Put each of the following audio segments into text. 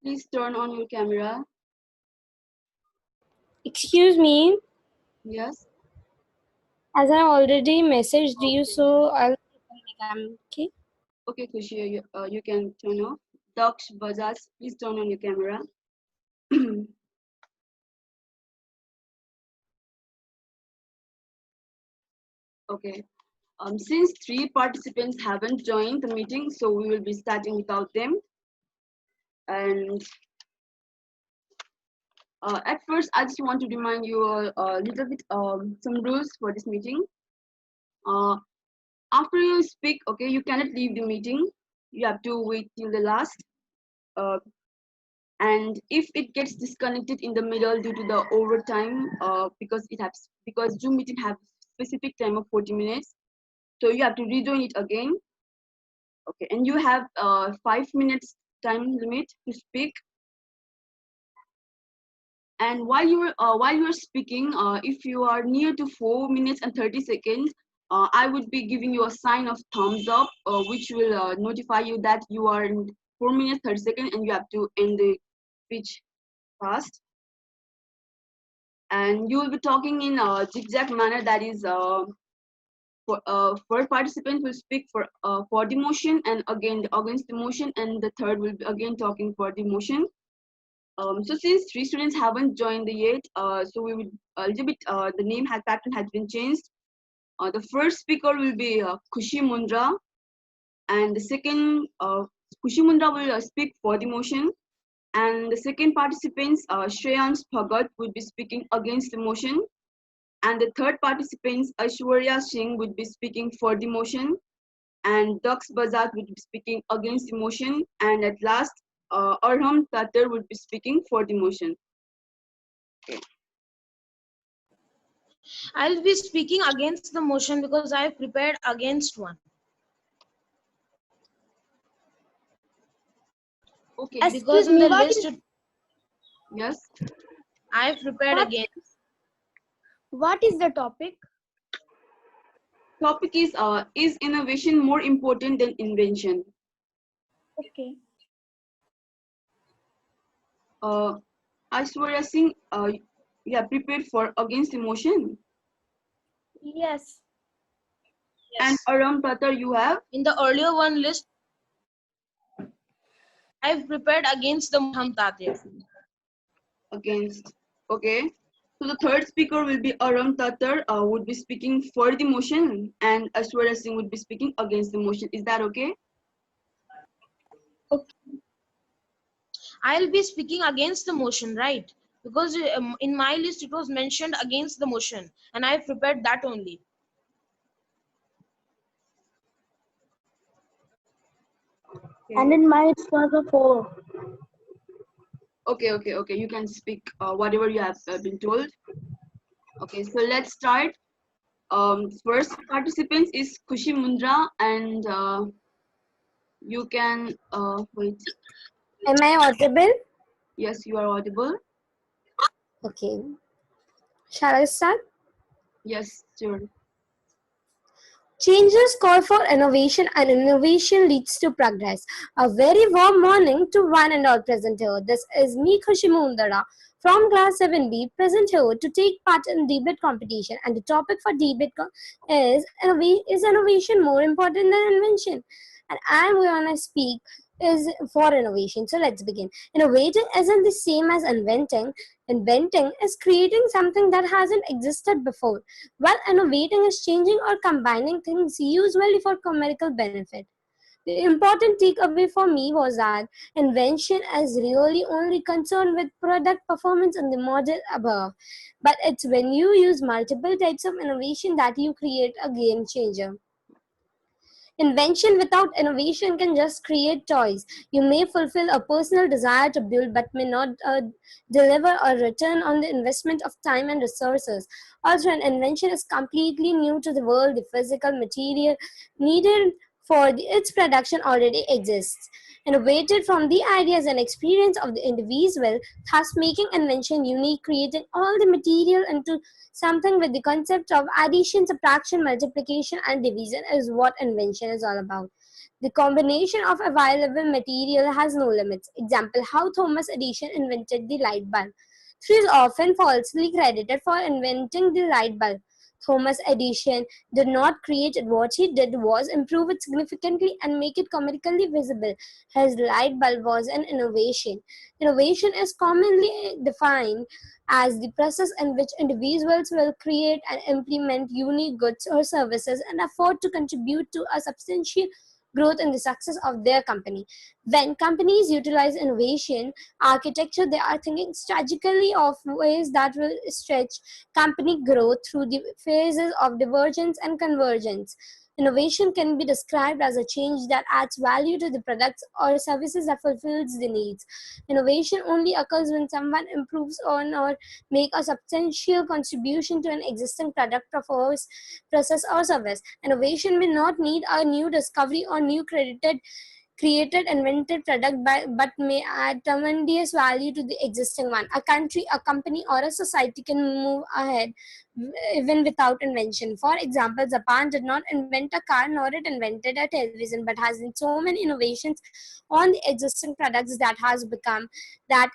Please turn on your camera. Excuse me, Yes. as I already messaged you, so I'll open my cam. Okay. Okay, Kushi, you can turn off. Daksh Bajaj, please turn on your camera. Okay. Since 3 participants haven't joined the meeting, so we will be starting without them. And at first, I just want to remind you a little bit some rules for this meeting. Uh, After you speak, okay, you cannot leave the meeting. You have to wait till the last. Uh, and if it gets disconnected in the middle due to the overtime, because Zoom meeting have specific time of 40 minutes, so you have to rejoin it again. Okay, and you have 5 minutes time limit to speak. And while you're speaking, if you are near to 4 minutes and 30 seconds, I would be giving you a sign of thumbs up, which will notify you that you are in 4 minutes 30 seconds and you have to end the speech fast. And you will be talking in a zigzag manner. That is, first participant will speak for the motion, and again against the motion, and the third will be again talking for the motion. So since 3 students haven't joined yet, so we will a little bit the name pattern has been changed. The first speaker will be Khushi Mundra, and the second Khushi Mundra will speak for the motion, and the second participants Shreyans Bhagat will be speaking against the motion, and the third participants Aishwarya Singh would be speaking for the motion, and Daksh Bazat would be speaking against the motion, and at last Arham Tatar would be speaking for the motion. Okay. I'll be speaking against the motion because I have prepared against one. Okay. Because in the list, Yes. I have prepared against. What is the topic? Topic is innovation more important than invention? Okay. Aishwarya Singh, you are prepared for against emotion? Yes. And Aram Tatar, you have? In the earlier one list, I have prepared against the Muhammad Tatir. Against. Okay. So the third speaker will be Aram Tatar, would be speaking for the motion, and Aishwarya Singh would be speaking against the motion. Is that okay? I'll be speaking against the motion, right? Because in my list it was mentioned against the motion, and I have prepared that only. Okay. And in my it was a 4. Okay. You can speak whatever you have been told. Okay, so let's start. First participants is Khushi Mundra, and you can wait. Am I audible? Yes, you are audible. Okay. Shall I start? Yes, sure. Changes call for innovation, and innovation leads to progress. A very warm morning to one and all present here. This is me, Khushi Mundara, from class 7B, present here to take part in debate competition. And the topic for debate is innovation more important than invention? And I'm going to speak is for innovation. So let's begin. Innovating isn't the same as inventing. Inventing is creating something that hasn't existed before, while innovating is changing or combining things usually for commercial benefit. The important takeaway for me was that invention is really only concerned with product performance in the model above, but it's when you use multiple types of innovation that you create a game changer. Invention without innovation can just create toys. You may fulfill a personal desire to build but may not deliver a return on the investment of time and resources. Also, an invention is completely new to the world. The physical material needed for its production already exists. Innovated from the ideas and experience of the individual, thus making invention unique, creating all the material into something with the concept of addition, subtraction, multiplication, and division is what invention is all about. The combination of available material has no limits. Example, how Thomas Edison invented the light bulb. He is often falsely credited for inventing the light bulb. Thomas Edison did not create it. What he did was improve it significantly and make it commercially visible. His light bulb was an innovation. Innovation is commonly defined as the process in which individuals will create and implement unique goods or services and afford to contribute to a substantial growth in the success of their company. When companies utilize innovation architecture, they are thinking strategically of ways that will stretch company growth through the phases of divergence and convergence. Innovation can be described as a change that adds value to the products or services that fulfills the needs. Innovation only occurs when someone improves on or make a substantial contribution to an existing product, process or service. Innovation may not need a new discovery or new created invented product but may add tremendous value to the existing one. A country, a company, or a society can move ahead even without invention. For example, Japan did not invent a car nor it invented a television, but has so many innovations on the existing products that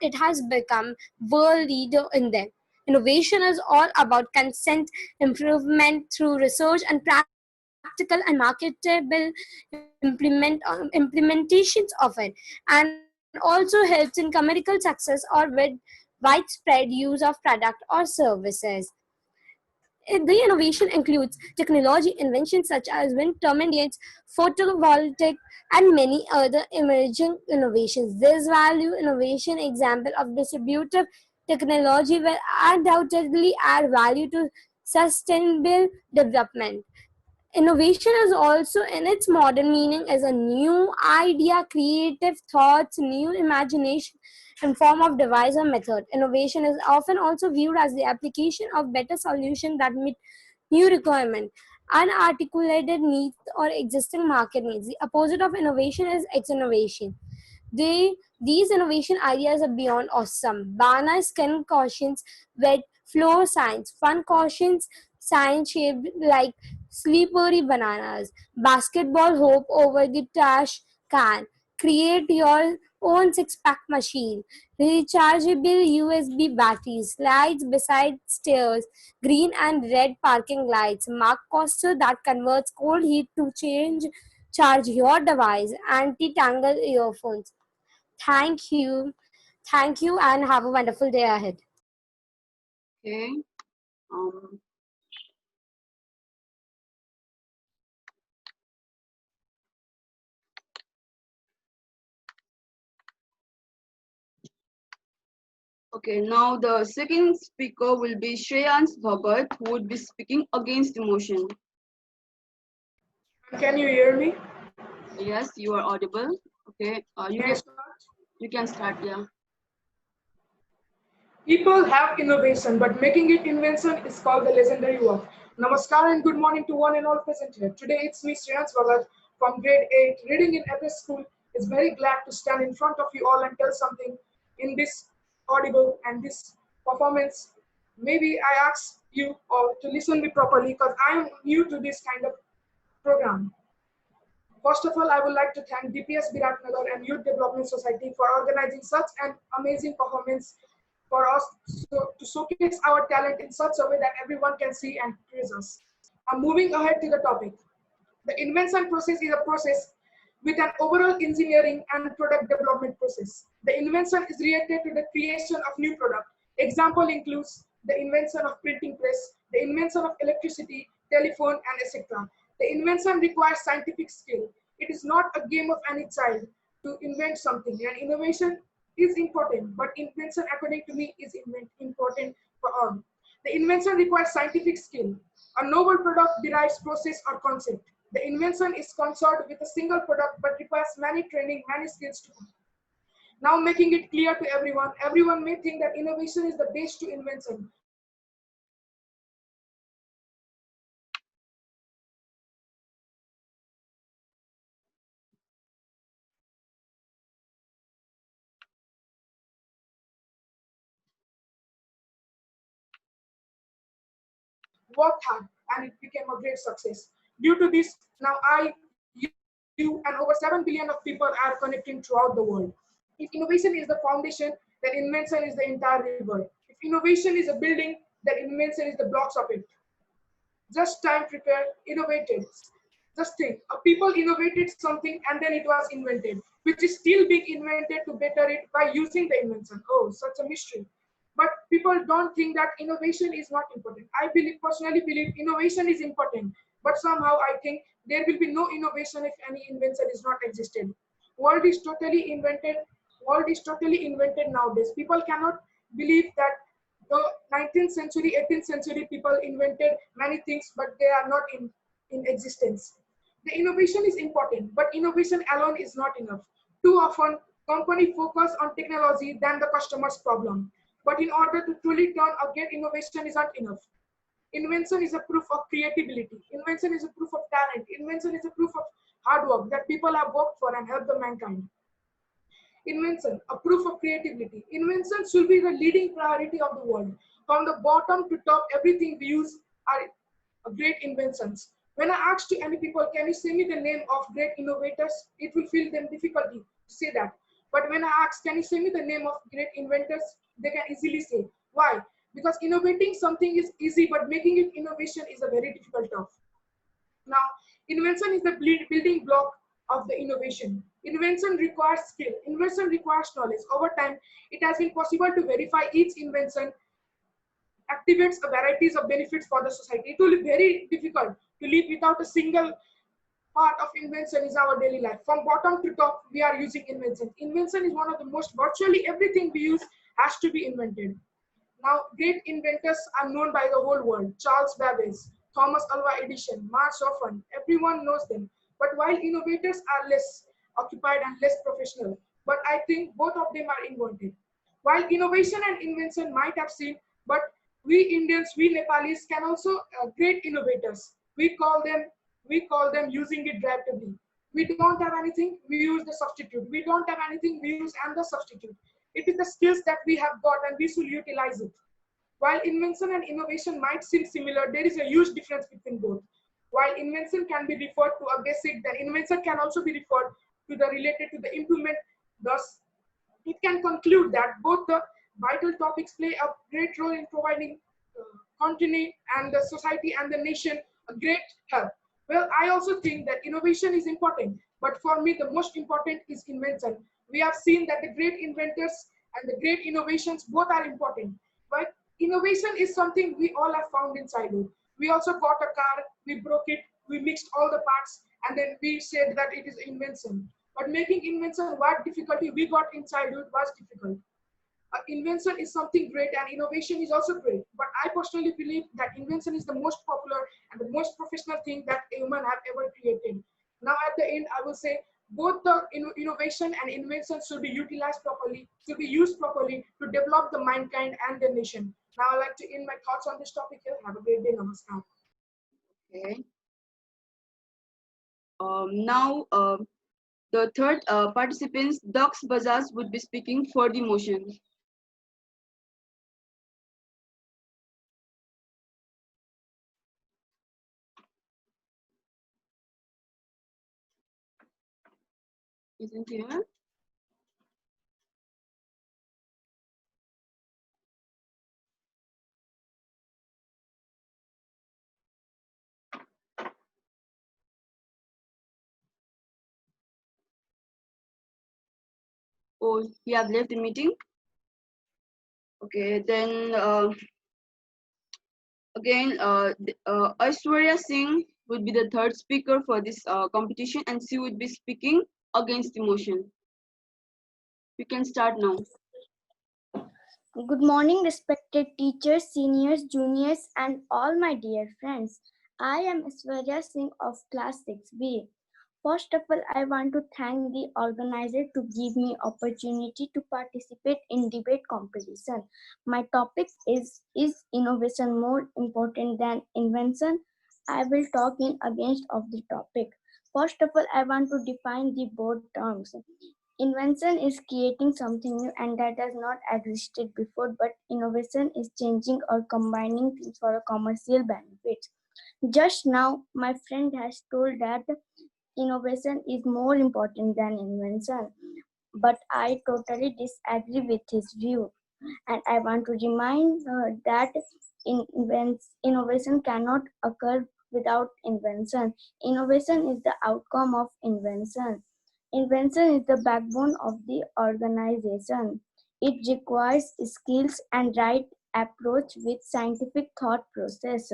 it has become world leader in them. Innovation is all about consent improvement through research and practical and marketable implementations of it, and also helps in commercial success or with widespread use of product or services. The innovation includes technology inventions such as wind turbines, photovoltaic, and many other emerging innovations. This value innovation example of distributive technology will undoubtedly add value to sustainable development. Innovation is also, in its modern meaning, as a new idea, creative thoughts, new imagination in form of device or method. Innovation is often also viewed as the application of better solutions that meet new requirement, unarticulated needs or existing market needs. The opposite of innovation is ex-innovation. These innovation ideas are beyond awesome. Banana skin cautions with floor signs, fun cautions signs shaped like slippery bananas, basketball hoop over the trash can, create your own six-pack machine, rechargeable USB batteries, slides beside stairs, green and red parking lights, mark coaster that converts cold heat to charge your device, anti-tangle earphones. Thank you. Thank you and have a wonderful day ahead. Okay. Um, okay, now the second speaker will be Shreyans Bhagat, who would be speaking against the motion. Can you hear me? Yes, you are audible. Okay, Can I start? you can start. Yeah. People have innovation, but making it invention is called the legendary work. Namaskar and good morning to one and all present here. Today it's me, Shreyans Bhagat, from grade 8, reading in FS school. Is very glad to stand in front of you all and tell something in this audible and this performance. Maybe I ask you all to listen me properly because I am new to this kind of program. First of all, I would like to thank DPS Biratnagar and Youth Development Society for organizing such an amazing performance for us to showcase our talent in such a way that everyone can see and praise us. I'm moving ahead to the topic. The invention process is a process with an overall engineering and product development process. The invention is related to the creation of new product. Example includes the invention of printing press, the invention of electricity, telephone, and etc. The invention requires scientific skill. It is not a game of any child to invent something. And innovation is important, but invention, according to me, is important for all. The invention requires scientific skill. A novel product derives process or concept. The invention is concerned with a single product but requires many training, many skills to complete. Now making it clear to everyone, everyone may think that innovation is the base to invention. Worked hard and it became a great success. Due to this, now I, you, you, and over 7 billion of people are connecting throughout the world. If innovation is the foundation, then invention is the entire river. If innovation is a building, then invention is the blocks of it. Just time, prepare, innovated. Just think, people innovated something and then it was invented, which is still being invented to better it by using the invention. Oh, such a mystery. But people don't think that innovation is not important. I personally believe innovation is important, but somehow I think there will be no innovation if any invention is not existed. World is totally invented. World is totally invented nowadays. People cannot believe that the 19th century, 18th century people invented many things, but they are not in existence. The innovation is important, but innovation alone is not enough. Too often, companies focus on technology than the customer's problem. But in order to truly turn a great innovation is not enough. Invention is a proof of creativity. Invention is a proof of talent. Invention is a proof of hard work that people have worked for and helped the mankind. Invention, a proof of creativity. Invention should be the leading priority of the world. From the bottom to top, everything we use are great inventions. When I ask to any people, can you say me the name of great innovators? It will feel them difficulty to say that. But when I ask, can you say me the name of great inventors? They can easily say. Why? Because innovating something is easy, but making it innovation is a very difficult task. Now, invention is the building block of the innovation. Invention requires skill. Invention requires knowledge. Over time, it has been possible to verify each invention activates a varieties of benefits for the society. It will be very difficult to live without a single part of invention is our daily life. From bottom to top, we are using invention. Invention is one of the most, virtually everything we use has to be invented. Now, great inventors are known by the whole world. Charles Babbage, Thomas Alva Edison, Mark Chopin, everyone knows them. But while innovators are less occupied and less professional, but I think both of them are invented. While innovation and invention might have seen, but we Indians, we Nepalis can also great innovators. We call them using it rapidly. We don't have anything, we use the substitute. We don't have anything, we use and the substitute. It is the skills that we have got and we should utilize it. While invention and innovation might seem similar, there is a huge difference between both. While invention can be referred to a basic, then invention can also be referred to the related to the improvement. Thus, it can conclude that both the vital topics play a great role in providing continent and the society and the nation a great help. Well, I also think that innovation is important, but for me, the most important is invention. We have seen that the great inventors and the great innovations both are important, but innovation is something we all have found in childhood. We also got a car, we broke it, we mixed all the parts, and then we said that it is invention. But making invention, what difficulty we got in childhood was difficult. Invention is something great and innovation is also great. But I personally believe that invention is the most popular and the most professional thing that a human have ever created. Now at the end, I will say both the innovation and invention should be utilized properly, should be used properly to develop the mankind and the nation. Now I'd like to end my thoughts on this topic here. Have a great day. Namaskar. Okay. Now, the third participants, Dux Bajaj, would be speaking for the motion. Isn't here? Oh, he have left the meeting. Okay, then again, Aishwarya Singh would be the third speaker for this competition, and she would be speaking against the motion. We can start now. Good morning, respected teachers, seniors, juniors, and all my dear friends. I am Aswarya Singh of class 6B. First of all, I want to thank the organizer to give me opportunity to participate in debate competition. My topic is innovation more important than invention? I will talk in against of the topic. First of all, I want to define the both terms. Invention is creating something new and that has not existed before, but innovation is changing or combining things for a commercial benefit. Just now, my friend has told that innovation is more important than invention. But I totally disagree with his view. And I want to remind that innovation cannot occur without invention. Innovation is the outcome of invention. Invention is the backbone of the organization. It requires skills and right approach with scientific thought process.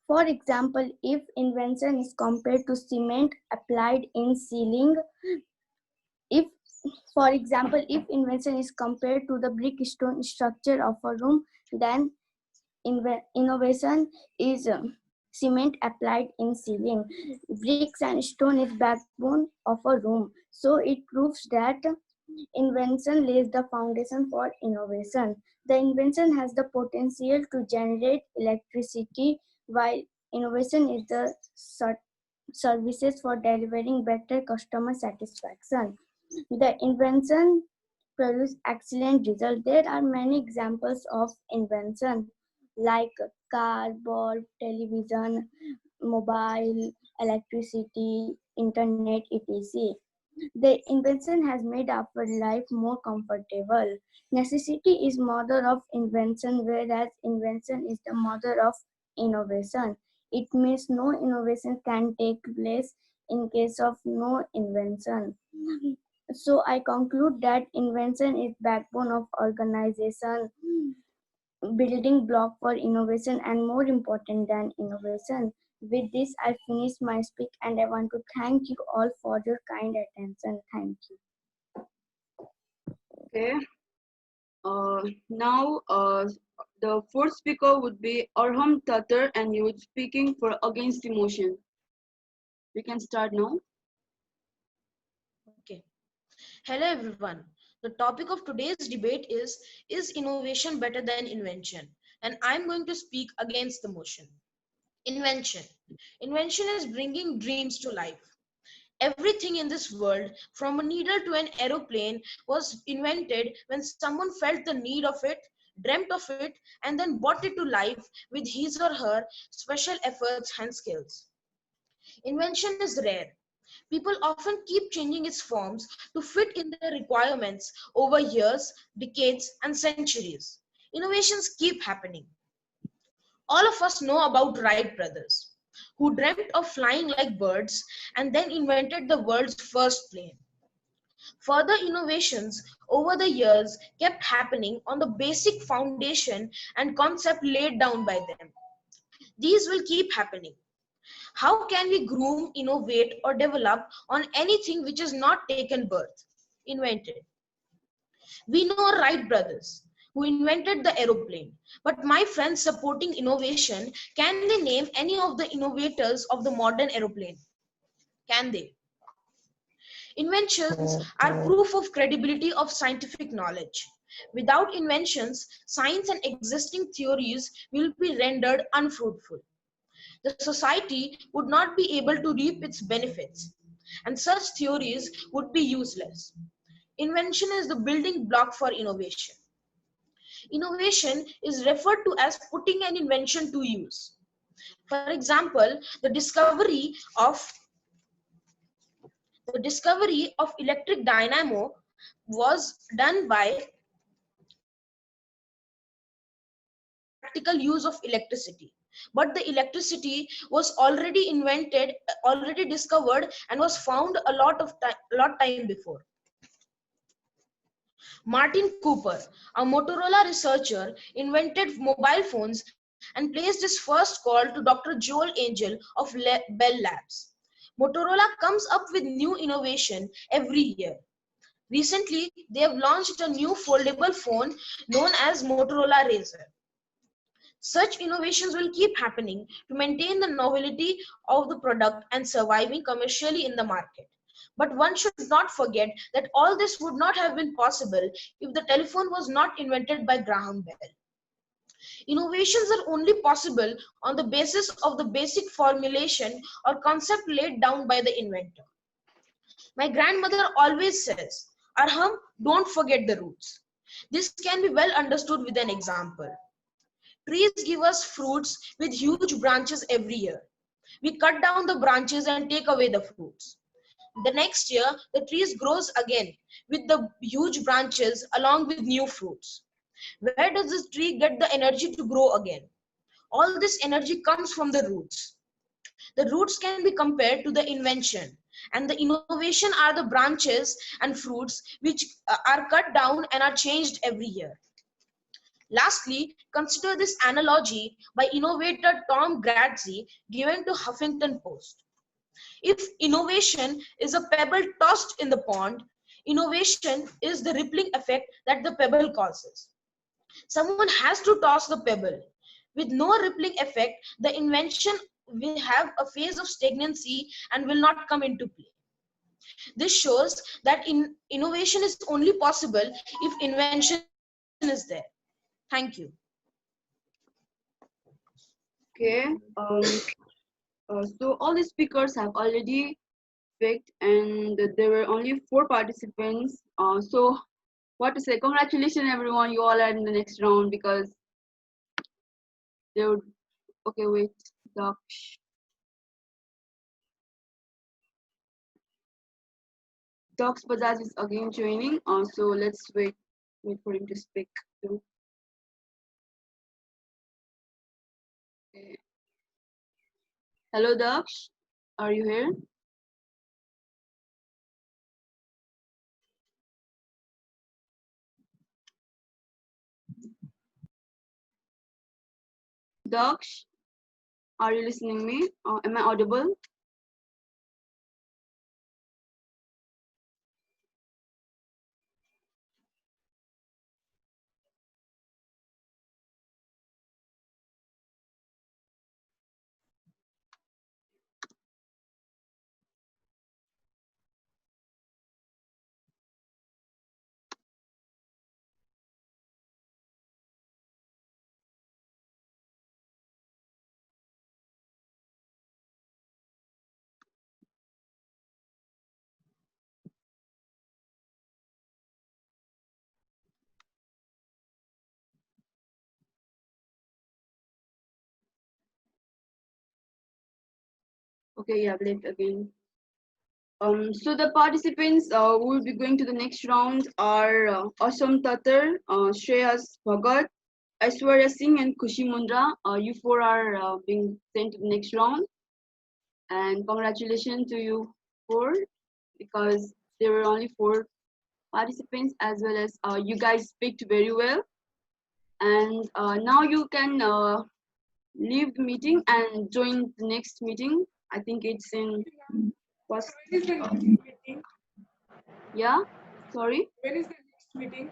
For example, if invention is compared to cement applied in ceiling, if for example, if invention is compared to the brick stone structure of a room, then innovation is cement applied in ceiling. Bricks and stone is backbone of a room. So it proves that invention lays the foundation for innovation. The invention has the potential to generate electricity, while innovation is the services for delivering better customer satisfaction. The invention produce excellent results. There are many examples of invention like car, bulb, television, mobile, electricity, internet, etc. The invention has made our life more comfortable. Necessity is mother of invention, whereas invention is the mother of innovation. It means no innovation can take place in case of no invention. So I conclude that invention is backbone of organization, building block for innovation, and more important than innovation. With this, I finish my speech and I want to thank you all for your kind attention. Thank you. Okay. Now, the fourth speaker would be Arham Tatar, and he would be speaking for against the motion. We can start now. Okay. Hello everyone. The topic of today's debate is innovation better than invention? And I'm going to speak against the motion. Invention. Invention is bringing dreams to life. Everything in this world, from a needle to an aeroplane, was invented when someone felt the need of it, dreamt of it, and then brought it to life with his or her special efforts and skills. Invention is rare. People often keep changing its forms to fit in their requirements over years, decades, and centuries. Innovations keep happening. All of us know about Wright brothers, who dreamt of flying like birds and then invented the world's first plane. Further innovations over the years kept happening on the basic foundation and concept laid down by them. These will keep happening. How can we groom, innovate, or develop on anything which is not taken birth, invented? We know Wright brothers, who invented the aeroplane. But my friends supporting innovation, can they name any of the innovators of the modern aeroplane? Can they? Inventions are proof of credibility of scientific knowledge. Without inventions, science and existing theories will be rendered unfruitful. The society would not be able to reap its benefits, and such theories would be useless. Invention is the building block for innovation. Innovation is referred to as putting an invention to use. For example, the discovery of electric dynamo was done by practical use of electricity. But the electricity was already invented, already discovered, and was found a lot time before. Martin Cooper, a Motorola researcher, invented mobile phones and placed his first call to Dr. Joel Angel of Bell Labs. Motorola comes up with new innovation every year. Recently, they have launched a new foldable phone known as Motorola Razr. Such innovations will keep happening to maintain the novelty of the product and surviving commercially in the market. But one should not forget that all this would not have been possible if the telephone was not invented by Graham Bell. Innovations are only possible on the basis of the basic formulation or concept laid down by the inventor. My grandmother always says, Arham, don't forget the roots. This can be well understood with an example. Trees give us fruits with huge branches every year. We cut down the branches and take away the fruits. The next year, the trees grows again with the huge branches along with new fruits. Where does this tree get the energy to grow again? All this energy comes from the roots. The roots can be compared to the invention, and the innovation are the branches and fruits which are cut down and are changed every year. Lastly, consider this analogy by innovator Tom Grazzi given to Huffington Post. If innovation is a pebble tossed in the pond, innovation is the rippling effect that the pebble causes. Someone has to toss the pebble. With no rippling effect, the invention will have a phase of stagnancy and will not come into play. This shows that innovation is only possible if invention is there. Thank you. Okay. So all the speakers have already picked, and there were only 4 participants. So what to say? Congratulations, everyone! You all are in the next round because they would. Okay, wait. Daksh. Daksh Bajaj is again joining. So let's wait for him to speak too. Okay. Hello, Daksh. Are you here? Daksh, are you listening me? Am I audible? Okay, yeah, left again. So the participants who will be going to the next round are Asam Tatar, Shreyas Bhagat, Aishwarya Singh, and Khushi Mundra. You 4 are being sent to the next round. And congratulations to you 4 because there were only 4 participants as well as you guys picked very well. And now you can leave the meeting and join the next meeting. I think it's in first. When is the next meeting? Yeah, sorry. When is the next meeting?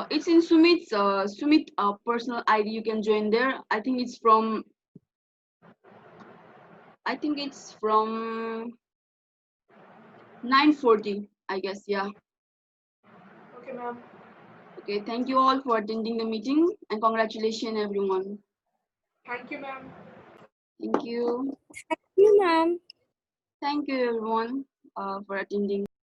It's in Sumit personal ID. You can join there. I think it's from 9:40. I guess. Yeah. Okay, ma'am. Okay. Thank you all for attending the meeting and congratulations everyone. Thank you, ma'am. Thank you. You, ma'am. Thank you everyone for attending.